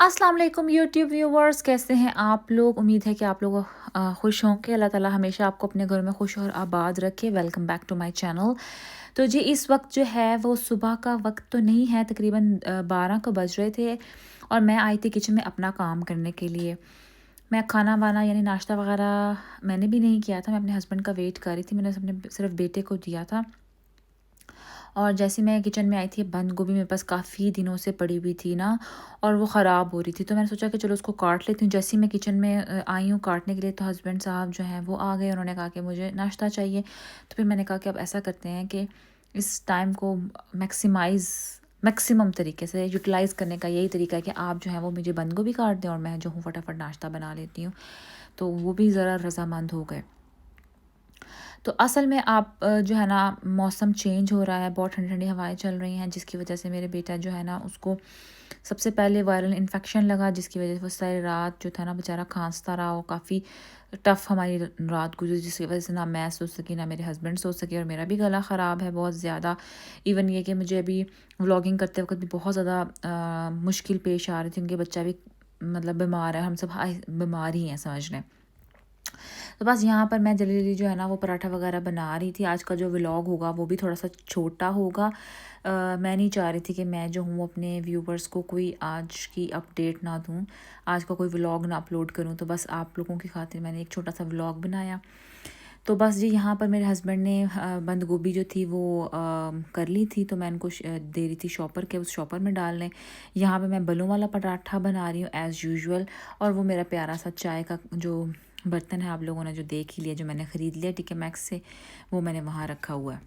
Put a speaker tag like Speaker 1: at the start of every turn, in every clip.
Speaker 1: अस्सलाम वालेकुम YouTube viewers, कैसे हैं आप लोग? उम्मीद है कि आप लोग खुश होंगे। अल्लाह ताला हमेशा आपको अपने घर में खुश और आबाद रखे। Welcome back to my channel. तो जी इस वक्त जो है वो सुबह का वक्त तो नहीं है, तकरीबन 12 को बज रहे थे और मैं आई थी किचन में अपना काम करने के लिए। मैं खाना वाना यानी नाश्ता वगैरह मैंने भी नहीं किया था, मैं अपने हस्बैंड का वेट कर रही थी। मैंने अपने सिर्फ बेटे को दिया था और जैसे मैं किचन में आई थी, बंद गोभी मेरे पास काफ़ी दिनों से पड़ी हुई थी ना और वो ख़राब हो रही थी, तो मैंने सोचा कि चलो उसको काट लेती हूँ। जैसे ही मैं किचन में आई हूँ काटने के लिए, तो हस्बैंड साहब जो हैं वो आ गए। उन्होंने कहा कि मुझे नाश्ता चाहिए। तो फिर मैंने कहा कि अब ऐसा करते हैं कि इस टाइम को मैक्सिमम तरीके से यूटिलाइज़ करने का यही तरीका है कि आप जो है वो मुझे बंद गोभी काट दें और मैं जो हूँ फटाफट नाश्ता बना लेती हूँ। तो वो भी ज़रा रज़ामंद हो गए। तो असल में आप जो है ना, मौसम चेंज हो रहा है, बहुत ठंडी-ठंडी हवाएँ चल रही हैं, जिसकी वजह से मेरे बेटा जो है ना उसको सबसे पहले वायरल इन्फेक्शन लगा, जिसकी वजह से वो सारी रात जो था ना बेचारा खाँसता रहा और काफ़ी टफ़ हमारी रात गुज़री, जिसकी वजह से ना मैं सो सकी ना मेरे हस्बैंड सो सके और मेरा भी गला ख़राब है बहुत ज़्यादा। इवन ये कि मुझे अभी व्लॉगिंग करते वक़्त भी बहुत ज़्यादा मुश्किल पेश आ रही थी, क्योंकि बच्चा भी मतलब बीमार है, हम सब हाय बीमार ही हैं समझ लें। तो बस यहाँ पर मैं जल्दी-जल्दी जो है ना वो पराठा वगैरह बना रही थी। आज का जो व्लॉग होगा वो भी थोड़ा-सा छोटा होगा। मैं नहीं चाह रही थी कि मैं जो हूँ अपने व्यूवर्स को कोई आज की अपडेट ना दूँ, आज का कोई व्लॉग ना अपलोड करूँ, तो बस आप लोगों की खातिर मैंने एक छोटा-सा व्लॉग बनाया। तो बस जी यहाँ पर मेरे हस्बैंड ने बंद गोभी जो थी वो कर ली थी, तो मैं उनको दे रही थी शॉपर के उस शॉपर में डालने। यहाँ पे मैं बलों वाला पराठा बना रही हूँ एज़ यूजुअल, और वो मेरा प्यारा सा चाय का जो बर्तन है, आप लोगों ने जो देख ही लिया, जो मैंने ख़रीद लिया टीके मैक्स से, वो मैंने वहाँ रखा हुआ है।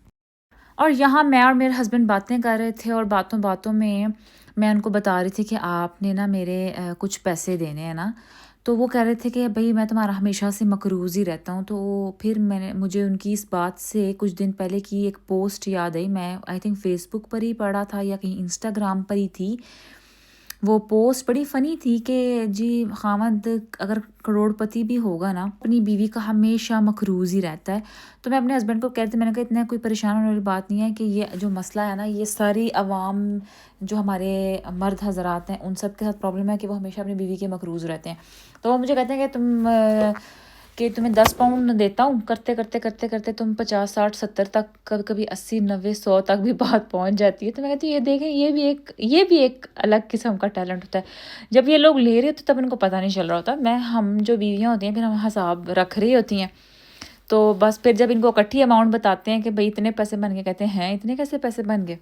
Speaker 1: और यहाँ मैं और मेरे हस्बैंड बातें कर रहे थे और बातों-बातों में मैं उनको बता रही थी कि आपने ना मेरे कुछ पैसे देने हैं ना। तो वो कह रहे थे कि भई मैं तुम्हारा हमेशा से मकरूज़ ही रहता हूँ। तो फिर मुझे उनकी इस बात से कुछ दिन पहले की एक पोस्ट याद आई। मैं आई थिंक फ़ेसबुक पर ही पढ़ा था या कहीं इंस्टाग्राम पर ही थी। वो पोस्ट बड़ी फ़नी थी कि जी ख़ावंद अगर करोड़पति भी होगा ना, अपनी बीवी का हमेशा मखरूज़ ही रहता है। तो मैं अपने हस्बैंड को कह रही थी, मैंने कहा इतना कोई परेशान होने वाली बात नहीं है कि ये जो मसला है ना, ये सारी अवाम जो हमारे मर्द हज़रात हैं उन सब के साथ प्रॉब्लम है कि वो हमेशा अपनी बीवी के मखरूज़ रहते हैं। तो वो मुझे कहते हैं कि तुम्हें 10 पाउंड देता हूँ, करते-करते तुम 50, 60, 70 तक, कभी-कभी 80, 90, 100 तक भी बात पहुँच जाती है। तो मैं कहती हूँ ये देखें, ये भी एक अलग किस्म का टैलेंट होता है। जब ये लोग ले रहे होते तब इनको पता नहीं चल रहा होता। हम जो बीवियाँ होती हैं फिर हम हिसाब रख रही होती हैं। तो बस फिर जब इनको इकट्ठी अमाउंट बताते हैं कि भई इतने पैसे बन गए, कहते हैं, "हैं, इतने कैसे पैसे बन गए?"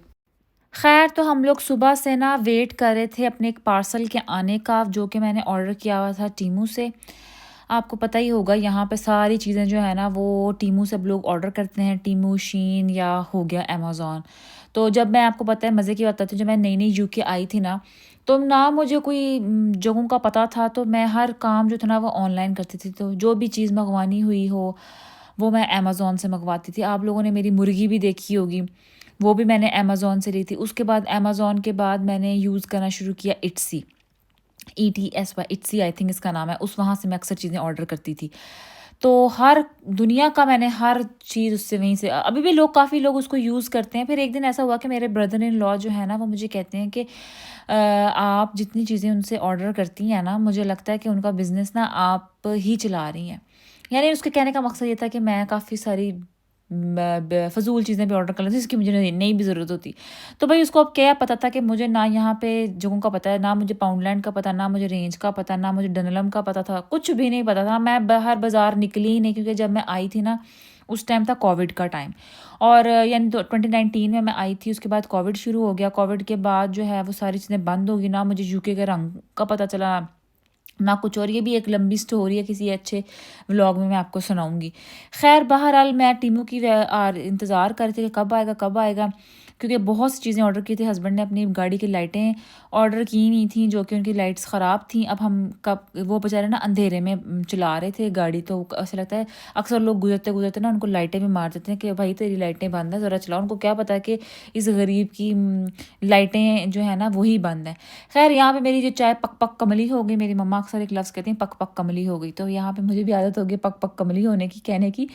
Speaker 1: ख़ैर, तो हम लोग सुबह से ना वेट कर रहे थे अपने एक पार्सल के आने का, जो कि मैंने ऑर्डर किया हुआ था टीमू से। आपको पता ही होगा यहाँ पे सारी चीज़ें जो है ना वो टीमू से अब लोग ऑर्डर करते हैं, टीमू, शीन या हो गया अमेज़न। तो जब मैं आपको पता है मज़े की बात बताती हूँ, जब मैं नई-नई यूके आई थी ना, तो ना मुझे कोई जगहों का पता था, तो मैं हर काम जो था ना वो ऑनलाइन करती थी। तो जो भी चीज़ मँगवानी हुई हो, वो मैं अमेज़न से मँगवाती थी। आप लोगों ने मेरी मुर्गी भी देखी होगी, वो भी मैंने अमेज़न से ली थी। उसके बाद अमेज़न के बाद मैंने यूज़ करना शुरू किया इट्सी। ETSY, इट्सी आई थिंक इसका नाम है। उस वहाँ से मैं अक्सर चीज़ें ऑर्डर करती थी। तो हर दुनिया का मैंने हर चीज़ उससे वहीं से अभी भी लोग काफ़ी लोग उसको यूज़ करते हैं। फिर एक दिन ऐसा हुआ कि मेरे ब्रदर इन लॉ जो है ना वो मुझे कहते हैं कि आप जितनी चीज़ें उनसे ऑर्डर करती हैं ना, मुझे लगता है कि उनका बिज़नेस ना आप ही चला रही हैं। यानी उसके कहने का मकसद ये था कि मैं काफ़ी सारी फ़ज़ूल चीज़ें भी ऑर्डर कर लेती जिसकी मुझे नहीं भी ज़रूरत होती। तो भई उसको अब क्या पता था कि मुझे ना यहाँ पे जगहों का पता है, ना मुझे पाउंडलैंड का पता, ना मुझे रेंज का पता, ना मुझे डनलम का पता था, कुछ भी नहीं पता था। मैं बाहर बाज़ार निकली ही नहीं, क्योंकि जब मैं आई थी ना, उस टाइम था कोविड का टाइम, और यानी तो 2019 में मैं आई थी, उसके बाद कोविड शुरू हो गया। कोविड के बाद जो है वो सारी चीज़ें बंद हो गई, ना मुझे यूके के रंग का पता चला, ना कुछ और। ये भी एक लंबी स्टोरी है, किसी अच्छे व्लॉग में मैं आपको सुनाऊँगी। ख़ैर बहरहाल मैं टीमू की इंतज़ार कर रही थी कि कब आएगा, क्योंकि बहुत सी चीज़ें ऑर्डर की थी। हस्बैंड ने अपनी गाड़ी की लाइटें ऑर्डर की हुई थी, जो कि उनकी लाइट्स ख़राब थी। अब हम कब वो बेचारे ना अंधेरे में चला रहे थे गाड़ी, तो ऐसा लगता है अक्सर लोग गुज़रते-गुज़रते ना उनको लाइटें भी मार देते हैं कि भाई तेरी लाइटें बंद हैं, ज़रा चलाओ। उनको क्या पता है कि इस गरीब की लाइटें जो है ना वही बंद हैं। ख़ैर यहाँ पे मेरी जो चाय पक-पक कमली हो गई, मेरी मम्मा अक्सर एक लफ़्ज़ कहती हैं पक-पक कमली हो गई, तो यहाँ पे मुझे भी आदत हो गई पक-पक कमली होने की, कहने की।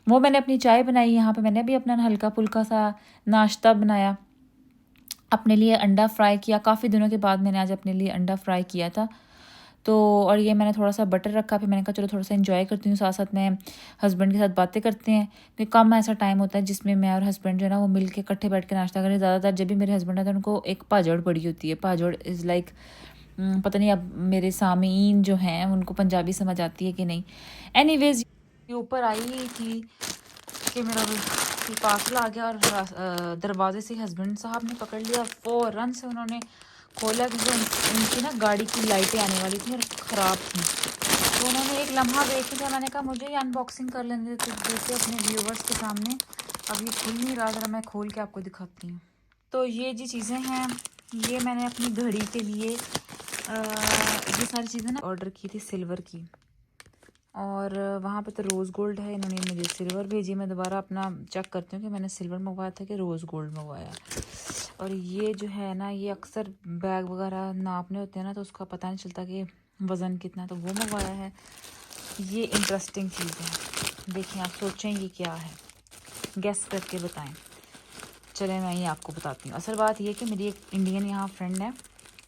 Speaker 1: वो मैंने अपनी चाय बनाई, यहाँ पे मैंने भी अपना हल्का-फुल्का सा नाश्ता बनाया। अपने लिए अंडा फ्राई किया। काफ़ी दिनों के बाद मैंने आज अपने लिए अंडा फ्राई किया था। तो और ये मैंने थोड़ा सा बटर रखा, फिर मैंने कहा चलो थोड़ा सा एंजॉय करती हूँ, साथ साथ मैं हस्बैंड के साथ बातें करते हैं, क्योंकि कम ऐसा टाइम होता है जिसमें मैं और हस्बैंड जो है ना वो मिल के इकट्ठे बैठ के नाश्ता करें। ज़्यादातर जब भी मेरे हस्बैंड आते हैं उनको एक भाजड़ पड़ी होती है। भाजड़ इज़ लाइक पता नहीं अब मेरे सामीन जो हैं उनको पंजाबी समझ आती है कि नहीं। एनीवेज ये ऊपर आई ही थी कि मेरा पार्सल आ गया और दरवाजे से हस्बैंड साहब ने पकड़ लिया। फ़ौरन से उन्होंने खोला, क्योंकि उनकी ना गाड़ी की लाइटें आने वाली थी और ख़राब थी। तो उन्होंने एक लम्हा देख लिया। मैंने कहा मुझे अनबॉक्सिंग कर लेने देते अपने व्यूवर्स के सामने। अब ये खुल नहीं रहा, ज़रा मैं खोल के आपको दिखाती हूँ। तो ये जी चीज़ें हैं, ये मैंने अपनी घड़ी के लिए ये सारी चीज़ें ना ऑर्डर की थी सिल्वर की, और वहाँ पे तो रोज़ गोल्ड है, इन्होंने मुझे सिल्वर भेजी। मैं दोबारा अपना चेक करती हूँ कि मैंने सिल्वर मंगवाया था कि रोज़ गोल्ड मंगवाया। और ये जो है ना, ये अक्सर बैग वगैरह नापने होते हैं ना, तो उसका पता नहीं चलता कि वज़न कितना, तो वो मंगवाया है। ये इंटरेस्टिंग चीज़ है, देखिए आप सोचें ये क्या है, गेस करके बताएं। चलें मैं ये आपको बताती हूँ। असल बात ये कि मेरी एक इंडियन यहाँ फ्रेंड है,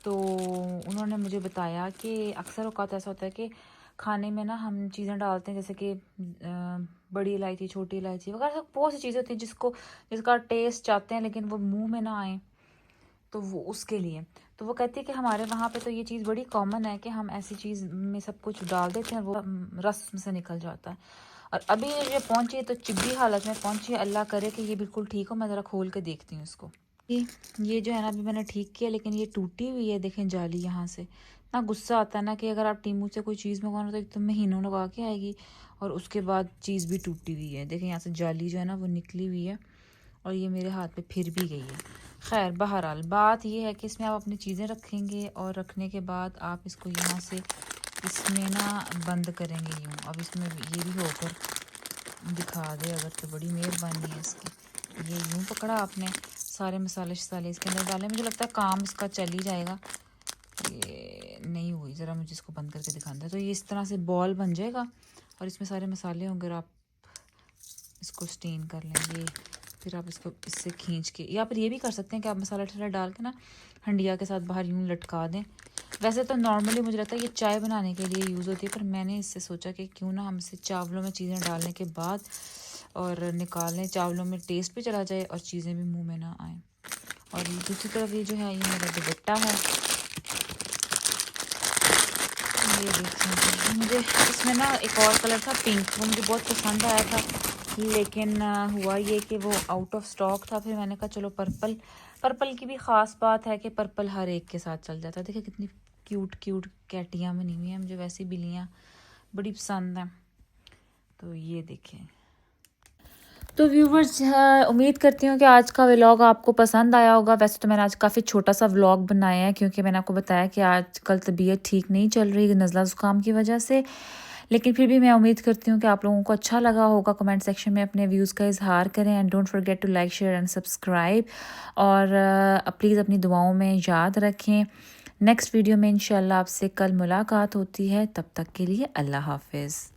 Speaker 1: तो उन्होंने मुझे बताया कि अक्सर औक़ात ऐसा होता है कि खाने में ना हम चीज़ें डालते हैं, जैसे कि बड़ी इलायची, छोटी इलायची वगैरह, बहुत सी चीज़ें होती हैं जिसका टेस्ट चाहते हैं लेकिन वो मुंह में ना आए, तो वो उसके लिए। तो वो कहती है कि हमारे वहाँ पे तो ये चीज़ बड़ी कॉमन है कि हम ऐसी चीज़ में सब कुछ डाल देते हैं और वो रस में से निकल जाता है। और अभी ये पहुँची है तो चिब्बी हालत में पहुँची है। अल्लाह करे कि ये बिल्कुल ठीक हो। मैं ज़रा खोल के देखती हूँ इसको। ये जो है ना, अभी मैंने ठीक किया, लेकिन ये टूटी हुई है, देखें जाली यहाँ से। इतना गुस्सा आता है ना कि अगर आप टीमू से कोई चीज़ मंगवाना तो एक तो महीनों लगा के आएगी, और उसके बाद चीज़ भी टूटी हुई है। देखें यहाँ से जाली जो है ना वो निकली हुई है, और ये मेरे हाथ पे फिर भी गई है। खैर बहरहाल बात ये है कि इसमें आप अपनी चीज़ें रखेंगे, और रखने के बाद आप इसको यहाँ से इसमें ना बंद करेंगे यूँ। अब इसमें ये भी होकर दिखा दे अगर, तो बड़ी मेहरबानी है इसकी। ये यूँ पकड़ा आपने, सारे मसाले इसके अंदर डाले, मुझे लगता है काम इसका चल ही जाएगा। ये नहीं हुई, ज़रा मुझे इसको बंद करके दिखाना है। तो ये इस तरह से बॉल बन जाएगा, और इसमें सारे मसाले होंगे, और आप इसको स्टीन कर लेंगे। फिर आप इसको इससे खींच के, या फिर ये भी कर सकते हैं कि आप मसाला ठसाला डाल के ना हंडिया के साथ बाहर यूँ लटका दें। वैसे तो नॉर्मली मुझे लगता है ये चाय बनाने के लिए यूज़ होती है, पर मैंने इससे सोचा कि क्यों ना हम इसे चावलों में चीज़ें डालने के बाद और निकालें, चावलों में टेस्ट भी चला जाए और चीज़ें भी मुंह में ना आए। और दूसरी तरफ ये जो है, ये मेरा दुपट्टा है, ये देखिए। मुझे इसमें ना एक और कलर था पिंक, वो मुझे बहुत पसंद आया था, लेकिन हुआ ये कि वो आउट ऑफ स्टॉक था। फिर मैंने कहा चलो पर्पल की भी ख़ास बात है कि पर्पल हर एक के साथ चल जाता है। देखिए कितनी क्यूट क्यूट कैटियाँ बनी हुई हैं, मुझे वैसी बिल्लियाँ बड़ी पसंद हैं। तो ये देखें। तो व्यूवर्स, उम्मीद करती हूँ कि आज का व्लॉग आपको पसंद आया होगा। वैसे तो मैंने आज काफ़ी छोटा सा व्लॉग बनाया है, क्योंकि मैंने आपको बताया कि आजकल तबीयत ठीक नहीं चल रही नज़ला ज़ुकाम की वजह से। लेकिन फिर भी मैं उम्मीद करती हूँ कि आप लोगों को अच्छा लगा होगा। कमेंट सेक्शन में अपने व्यूज़ का इजहार करें, and don't forget to like, share and subscribe. और प्लीज़ अपनी दुआओं में याद रखें। नेक्स्ट वीडियो में इंशाल्लाह आपसे कल मुलाकात होती है। तब तक के लिए अल्लाह हाफिज़।